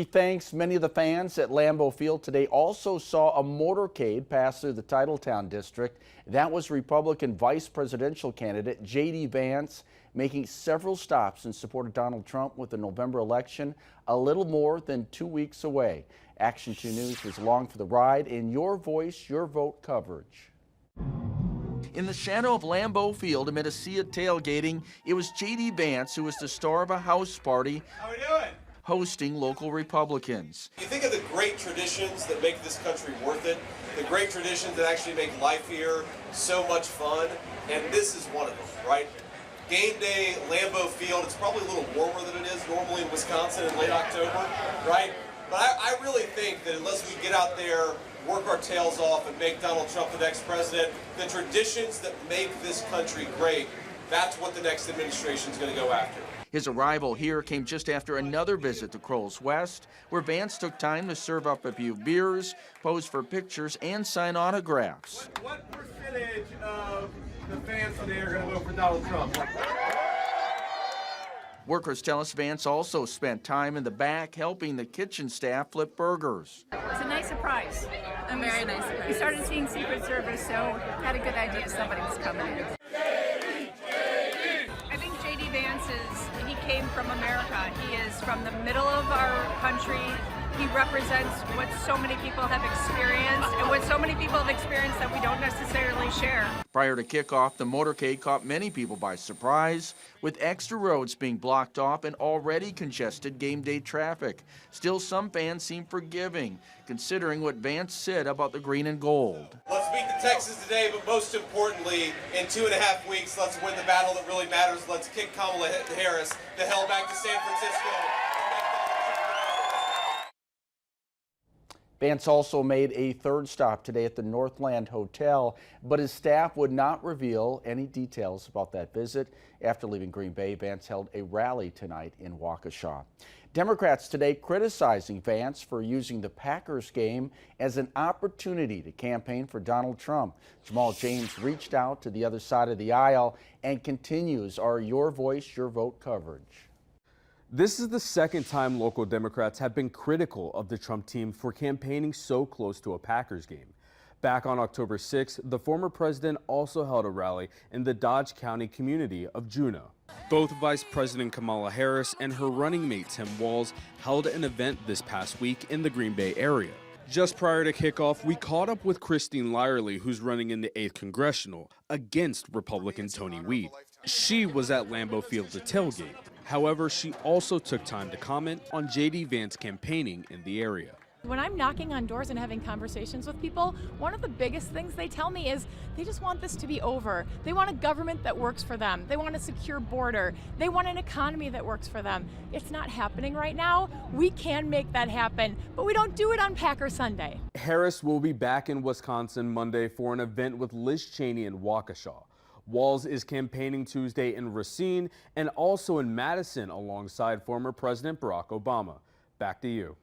Thanks. Many of the fans at Lambeau Field today also saw a motorcade pass through the Titletown district. That was Republican vice presidential candidate J.D. Vance making several stops in support of Donald Trump with the November election a little more than 2 weeks away. Action 2 News was along for the ride in Your Voice, Your Vote coverage. In the shadow of Lambeau Field amid a sea of tailgating, it was J.D. Vance who was the star of a house party. How we doing? Hosting local Republicans. You think of the great traditions that make this country worth it, the great traditions that actually make life here so much fun, and this is one of them, right? Game day, Lambeau Field, it's probably a little warmer than it is normally in Wisconsin in late October, right? But I really think that unless we get out there, work our tails off, and make Donald Trump the next president, the traditions that make this country great, that's what the next administration is going to go after. His arrival here came just after another visit to Kroll's West, where Vance took time to serve up a few beers, pose for pictures, and sign autographs. What percentage of the fans today are going to vote for Donald Trump? Workers tell us Vance also spent time in the back helping the kitchen staff flip burgers. It's a nice surprise. A very nice surprise. We started seeing Secret Service, so had a good idea somebody was coming in. I think J.D. Vance he came from America. He is from the middle of our country. He represents what so many people have experienced and what so many people have experienced that we don't necessarily share. Prior to kickoff, the motorcade caught many people by surprise, with extra roads being blocked off and already congested game day traffic. Still, some fans seem forgiving, considering what Vance said about the green and gold. Let's beat the Texans today, but most importantly, in 2.5 weeks, let's win the battle that really matters. Let's kick Kamala Harris the hell back to San Francisco. Vance also made a third stop today at the Northland Hotel, but his staff would not reveal any details about that visit. After leaving Green Bay, Vance held a rally tonight in Waukesha. Democrats today criticizing Vance for using the Packers game as an opportunity to campaign for Donald Trump. Jamal James reached out to the other side of the aisle and continues our Your Voice, Your Vote coverage. This is the second time local Democrats have been critical of the Trump team for campaigning so close to a Packers game. Back on October 6th, the former president also held a rally in the Dodge County community of Juneau. Both Vice President Kamala Harris and her running mate Tim Walz held an event this past week in the Green Bay area. Just prior to kickoff, we caught up with Christine Lyerly, who's running in the 8th Congressional against Republican Tony Weed. She was at Lambeau Field to tailgate. However, she also took time to comment on J.D. Vance campaigning in the area. When I'm knocking on doors and having conversations with people, one of the biggest things they tell me is they just want this to be over. They want a government that works for them. They want a secure border. They want an economy that works for them. It's not happening right now. We can make that happen, but we don't do it on Packer Sunday. Harris will be back in Wisconsin Monday for an event with Liz Cheney in Waukesha. Walz is campaigning Tuesday in Racine and also in Madison alongside former President Barack Obama. Back to you.